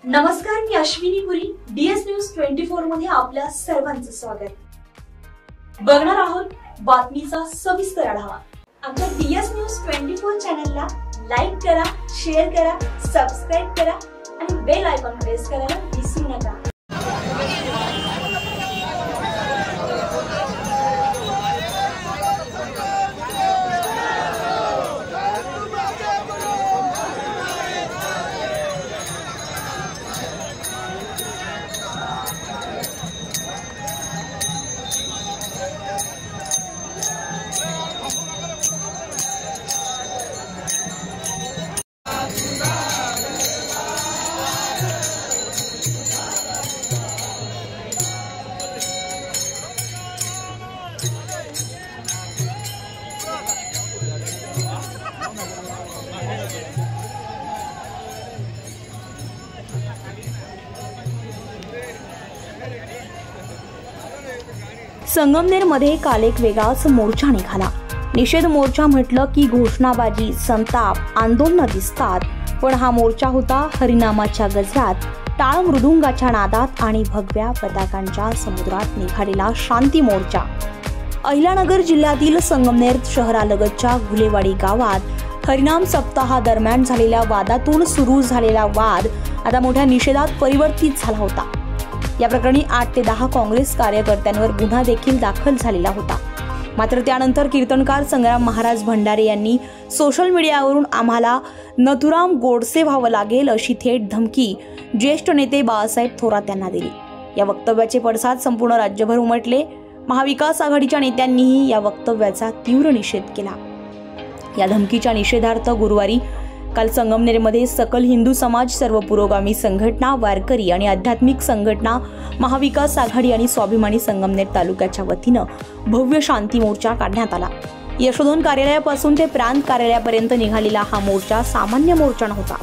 नमस्कार, मी अश्विनी पुरी. DS news 24 मध्ये आपल्या सर्वांचं स्वागत. बघणार आहोत बातमीचा सविस्तर आढावा. आमच्या DS न्यूज 24 चॅनलला लाईक करा, शेअर करा, सबस्क्राइब करा आणि बेल आयकॉन प्रेस करायला विसरू नका. संगमनेरमध्ये काल एक वेगळाच मोर्चा निघाला. निषेध मोर्चा म्हटलं की घोषणाबाजी, संताप, आंदोलनं दिसतात, पण हा मोर्चा होता हरिनामाच्या गजरात, टाळ मृदुंगाच्या नादात आणि भगव्या पताकांच्या समुद्रात निघालेला शांती मोर्चा. अहिल्यानगर जिल्ह्यातील संगमनेर शहरालगतच्या घुलेवाडी गावात हरिनाम सप्ताहादरम्यान झालेल्या वादातून सुरू झालेला वाद आता मोठ्या निषेधात परिवर्तित झाला होता. या प्रकरणी 8 ते 10 काँग्रेस कार्यकर्त्यांवर गुन्हा देखील दाखल झालेला होता. मात्र त्यानंतर कीर्तनकार संग्राम महाराज भंडारे यांनी सोशल मीडियावरून आम्हाला नथुराम गोडसे व्हावं लागेल अशी थेट धमकी ज्येष्ठ नेते बाळासाहेब थोरात यांना दिली. या वक्तव्याचे पडसाद संपूर्ण राज्यभर उमटले. महाविकास आघाडीच्या नेत्यांनीही या वक्तव्याचा तीव्र निषेध केला. या धमकीच्या निषेधार्थ गुरुवारी काल संगमनेरमध्ये सकल हिंदू समाज, सर्व पुरोगामी संघटना, वारकरी आणि आध्यात्मिक संघटना, महाविकास आघाडी आणि स्वाभिमानी संगमनेर तालुक्याच्या वतीनं भव्य शांती मोर्चा काढण्यात आला. यशोधन कार्यालयापासून ते प्रांत कार्यालयापर्यंत निघालेला हा मोर्चा सामान्य मोर्चा नव्हता,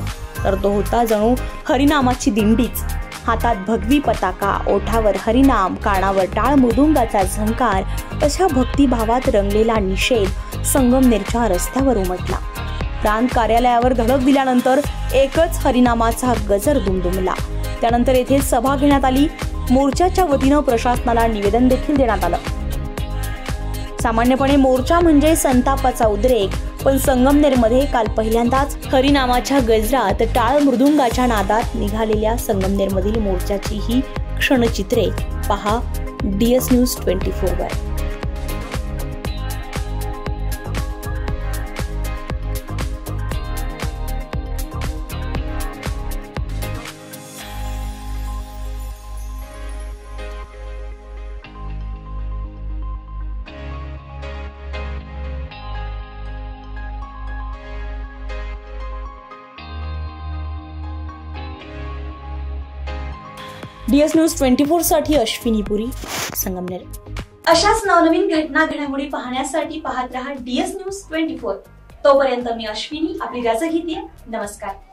तर तो होता जणू हरिनामाची दिंडीच. हातात भगवी पताका, ओठावर हरिनाम, कानावर टाळ मृदुंगाचा झंकार, अशा भक्तिभावात रंगलेला निषेध संगमनेरच्या रस्त्यावर उमटला. प्रांत कार्यालयावर धडक दिल्यानंतर एकच हरिनामाचा गजर दुमदुमला. त्यानंतर येथे सभा घेण्यात आली. मोर्चाच्या वतीनं प्रशासनाला निवेदन देखील देण्यात आलं. सामान्यपणे मोर्चा म्हणजे संतापाचा उद्रेक, पण संगमनेरमध्ये काल पहिल्यांदाच हरिनामाच्या गजरात, टाळ मृदुंगाच्या नादात निघालेल्या संगमनेरमधील मोर्चाची ही क्षणचित्रे पहा DS न्यूज 24 वर. DS न्यूज 24 साठी अश्विनी पुरी, संगमनेर. अशाच नवनवीन घडामोडी पाहण्यासाठी पाहत रहा DS न्यूज 24. तोपर्यंत मी अश्विनी आपली रजा घेते. नमस्कार.